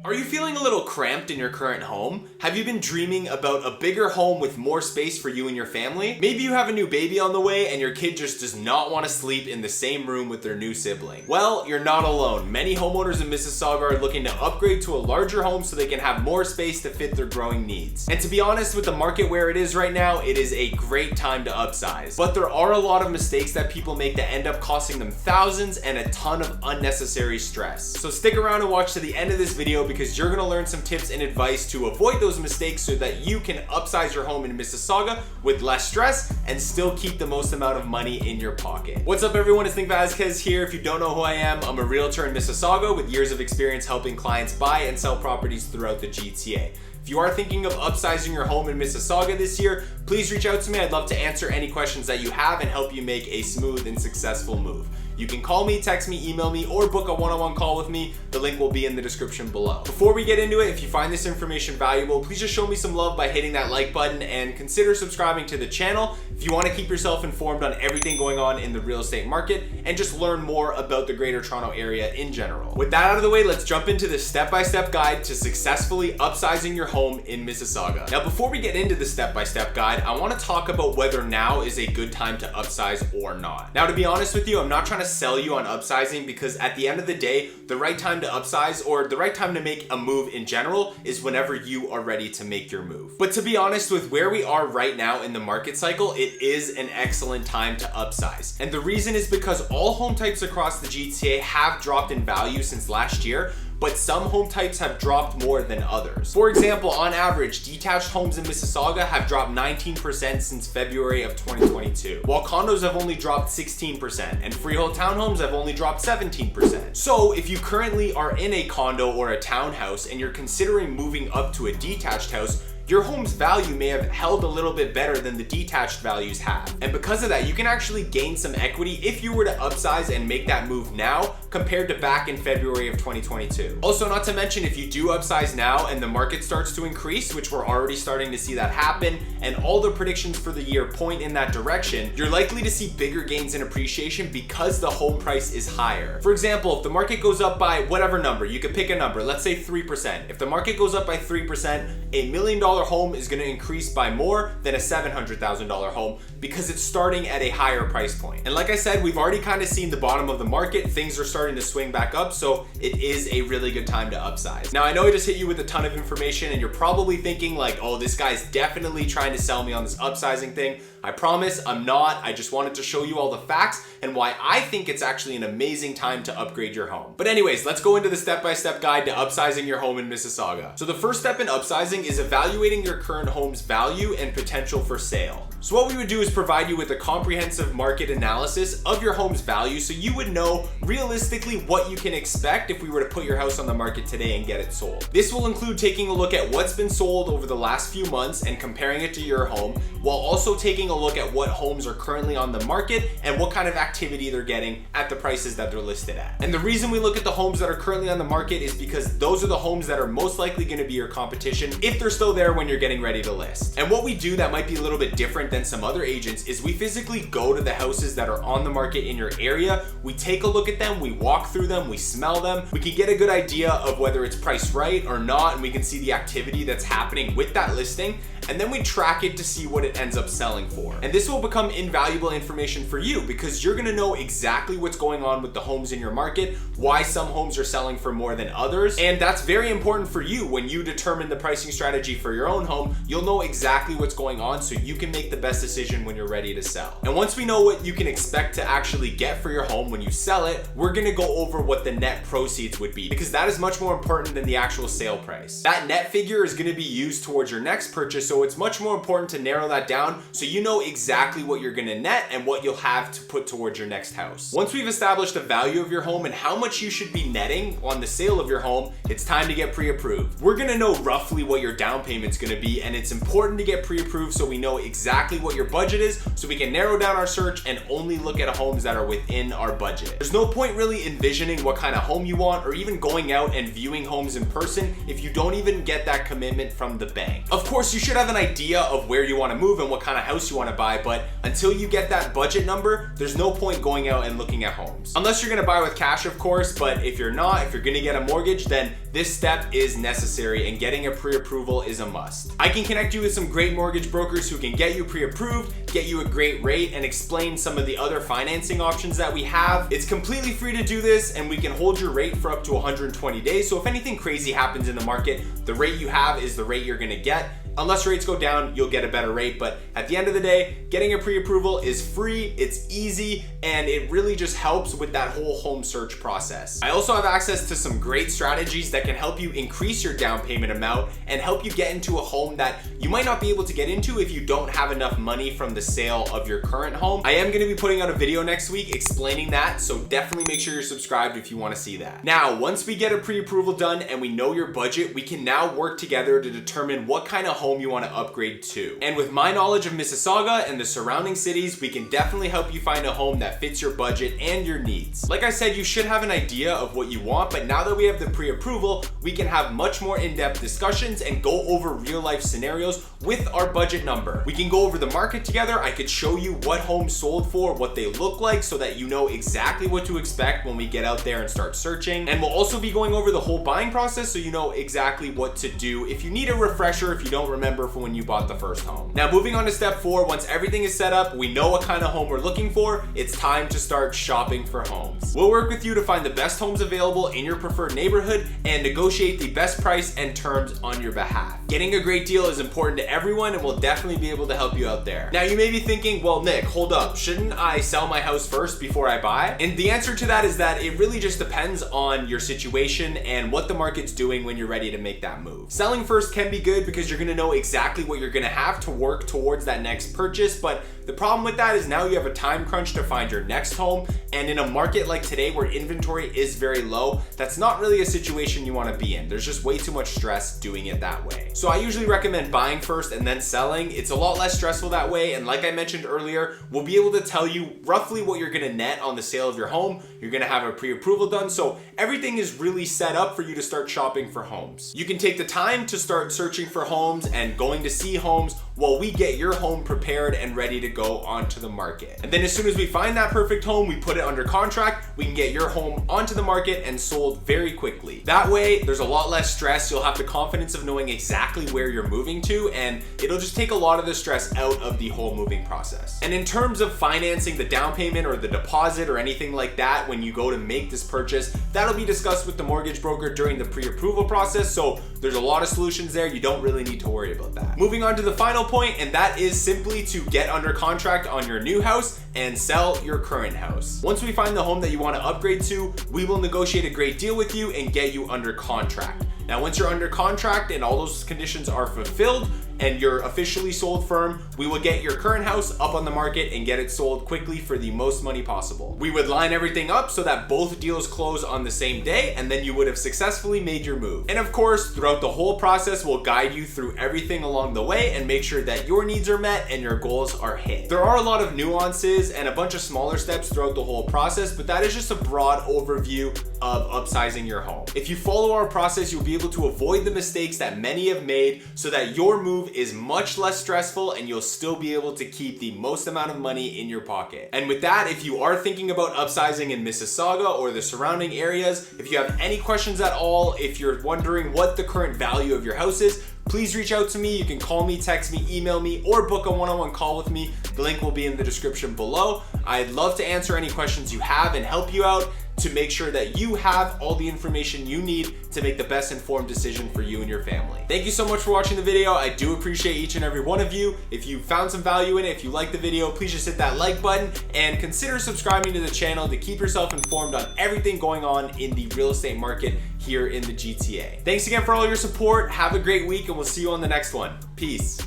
Are you feeling a little cramped in your current home? Have you been dreaming about a bigger home with more space for you and your family? Maybe you have a new baby on the way and your kid just does not want to sleep in the same room with their new sibling. Well, you're not alone. Many homeowners in Mississauga are looking to upgrade to a larger home so they can have more space to fit their growing needs. And to be honest, with the market where it is right now, it is a great time to upsize. But there are a lot of mistakes that people make that end up costing them thousands and a ton of unnecessary stress. So stick around and watch to the end of this video because you're gonna learn some tips and advice to avoid those mistakes so that you can upsize your home in Mississauga with less stress and still keep the most amount of money in your pocket. What's up everyone, it's Vazquez here. If you don't know who I am, I'm a realtor in Mississauga with years of experience helping clients buy and sell properties throughout the GTA. If you are thinking of upsizing your home in Mississauga this year, please reach out to me. I'd love to answer any questions that you have and help you make a smooth and successful move. You can call me, text me, email me, or book a one-on-one call with me. The link will be in the description below. Before we get into it, if you find this information valuable, please just show me some love by hitting that like button and consider subscribing to the channel if you want to keep yourself informed on everything going on in the real estate market and just learn more about the Greater Toronto Area in general. With that out of the way, let's jump into the step-by-step guide to successfully upsizing your home in Mississauga. Now, before we get into the step-by-step guide, I want to talk about whether now is a good time to upsize or not. Now, to be honest with you, I'm not trying to sell you on upsizing because at the end of the day, the right time to upsize or the right time to make a move in general is whenever you are ready to make your move. But to be honest, with where we are right now in the market cycle, it is an excellent time to upsize. And the reason is because all home types across the GTA have dropped in value since last year, but some home types have dropped more than others. For example, on average, detached homes in Mississauga have dropped 19% since February of 2022, while condos have only dropped 16%, and freehold townhomes have only dropped 17%. So if you currently are in a condo or a townhouse and you're considering moving up to a detached house, your home's value may have held a little bit better than the detached values have. And because of that, you can actually gain some equity if you were to upsize and make that move now compared to back in February of 2022. Also, not to mention, if you do upsize now and the market starts to increase, which we're already starting to see that happen, and all the predictions for the year point in that direction, you're likely to see bigger gains in appreciation because the home price is higher. For example, if the market goes up by whatever number, you could pick a number, let's say 3%. If the market goes up by 3%, $1 million home is going to increase by more than a $700,000 home because it's starting at a higher price point. And like I said, we've already kind of seen the bottom of the market. Things are starting to swing back up, so it is a really good time to upsize. Now, I know I just hit you with a ton of information and you're probably thinking like, oh, this guy's definitely trying to sell me on this upsizing thing. I promise I'm not. I just wanted to show you all the facts and why I think it's actually an amazing time to upgrade your home. But anyways, let's go into the step-by-step guide to upsizing your home in Mississauga. So the first step in upsizing is evaluating your current home's value and potential for sale. So what we would do is provide you with a comprehensive market analysis of your home's value so you would know realistically what you can expect if we were to put your house on the market today and get it sold. This will include taking a look at what's been sold over the last few months and comparing it to your home, while also taking a look at what homes are currently on the market and what kind of activity they're getting at the prices that they're listed at. And the reason we look at the homes that are currently on the market is because those are the homes that are most likely going to be your competition if they're still there when you're getting ready to list. And what we do that might be a little bit different than some other agents is we physically go to the houses that are on the market in your area. We take a look at them, we walk through them, we smell them. We can get a good idea of whether it's priced right or not, and we can see the activity that's happening with that listing. And then we track it to see what it ends up selling for. And this will become invaluable information for you because you're gonna know exactly what's going on with the homes in your market, why some homes are selling for more than others. And that's very important for you when you determine the pricing strategy for your own home. You'll know exactly what's going on so you can make the best decision when you're ready to sell. And once we know what you can expect to actually get for your home when you sell it, we're gonna go over what the net proceeds would be because that is much more important than the actual sale price. That net figure is gonna be used towards your next purchase, so it's much more important to narrow that down so you know exactly what you're gonna net and what you'll have to put towards your next house. Once we've established the value of your home and how much you should be netting on the sale of your home, it's time to get pre-approved. We're gonna know roughly what your down payment's gonna be, and it's important to get pre-approved so we know exactly what your budget is so we can narrow down our search and only look at homes that are within our budget. There's no point really envisioning what kind of home you want or even going out and viewing homes in person if you don't even get that commitment from the bank. Of course, you should have have an idea of where you want to move and what kind of house you want to buy, but until you get that budget number, there's no point going out and looking at homes. Unless you're going to buy with cash, of course, but if you're not, if you're going to get a mortgage, then this step is necessary and getting a pre-approval is a must. I can connect you with some great mortgage brokers who can get you pre-approved, get you a great rate, and explain some of the other financing options that we have. It's completely free to do this, and we can hold your rate for up to 120 days. So if anything crazy happens in the market, the rate you have is the rate you're going to get. Unless rates go down, you'll get a better rate. But at the end of the day, getting a pre-approval is free, it's easy, and it really just helps with that whole home search process. I also have access to some great strategies that can help you increase your down payment amount and help you get into a home that you might not be able to get into if you don't have enough money from the sale of your current home. I am going to be putting out a video next week explaining that, so definitely make sure you're subscribed if you want to see that. Now, once we get a pre-approval done and we know your budget, we can now work together to determine what kind of home you want to upgrade to. And with my knowledge of Mississauga and the surrounding cities, we can definitely help you find a home that fits your budget and your needs. Like I said, you should have an idea of what you want, but now that we have the pre-approval, we can have much more in-depth discussions and go over real-life scenarios with our budget number. We can go over the market together. I could show you what homes sold for, what they look like, so that you know exactly what to expect when we get out there and start searching. And we'll also be going over the whole buying process, so you know exactly what to do if you need a refresher, if you don't remember from when you bought the first home. Now, moving on to step 4, once everything is set up, we know what kind of home we're looking for, it's time to start shopping for homes. We'll work with you to find the best homes available in your preferred neighborhood and negotiate the best price and terms on your behalf. Getting a great deal is important to everyone, and we'll definitely be able to help you out there. Now, you may be thinking, well, Nick, hold up, shouldn't I sell my house first before I buy? And the answer to that is that it really just depends on your situation and what the market's doing when you're ready to make that move. Selling first can be good because you're gonna know exactly what you're gonna have to work towards that next purchase, but the problem with that is now you have a time crunch to find your next home, and in a market like today where inventory is very low, that's not really a situation you want to be in. There's just way too much stress doing it that way. So I usually recommend buying first and then selling. It's a lot less stressful that way, and like I mentioned earlier, we'll be able to tell you roughly what you're gonna net on the sale of your home. You're gonna have a pre-approval done, so everything is really set up for you to start shopping for homes. You can take the time to start searching for homes and going to see homes while we get your home prepared and ready to go onto the market. And then as soon as we find that perfect home, we put it under contract, we can get your home onto the market and sold very quickly. That way, there's a lot less stress. You'll have the confidence of knowing exactly where you're moving to, and it'll just take a lot of the stress out of the whole moving process. And in terms of financing the down payment or the deposit or anything like that, when you go to make this purchase, that'll be discussed with the mortgage broker during the pre-approval process. So there's a lot of solutions there. You don't really need to worry about that. Moving on to the final point, and that is simply to get under contract on your new house and sell your current house. Once we find the home that you want to upgrade to, we will negotiate a great deal with you and get you under contract. Now, once you're under contract and all those conditions are fulfilled and you're officially sold firm, we will get your current house up on the market and get it sold quickly for the most money possible. We would line everything up so that both deals close on the same day, and then you would have successfully made your move. And of course, throughout the whole process, we'll guide you through everything along the way and make sure that your needs are met and your goals are hit. There are a lot of nuances and a bunch of smaller steps throughout the whole process, but that is just a broad overview of upsizing your home. If you follow our process, you'll be able to avoid the mistakes that many have made so that your move is much less stressful and you'll still be able to keep the most amount of money in your pocket. And with that, if you are thinking about upsizing in Mississauga or the surrounding areas, if you have any questions at all, if you're wondering what the current value of your house is, please reach out to me. You can call me, text me, email me, or book a one-on-one call with me. The link will be in the description below. I'd love to answer any questions you have and help you out to make sure that you have all the information you need to make the best informed decision for you and your family. Thank you so much for watching the video. I do appreciate each and every one of you. If you found some value in it, if you liked the video, please just hit that like button and consider subscribing to the channel to keep yourself informed on everything going on in the real estate market here in the GTA. Thanks again for all your support. Have a great week, and we'll see you on the next one. Peace.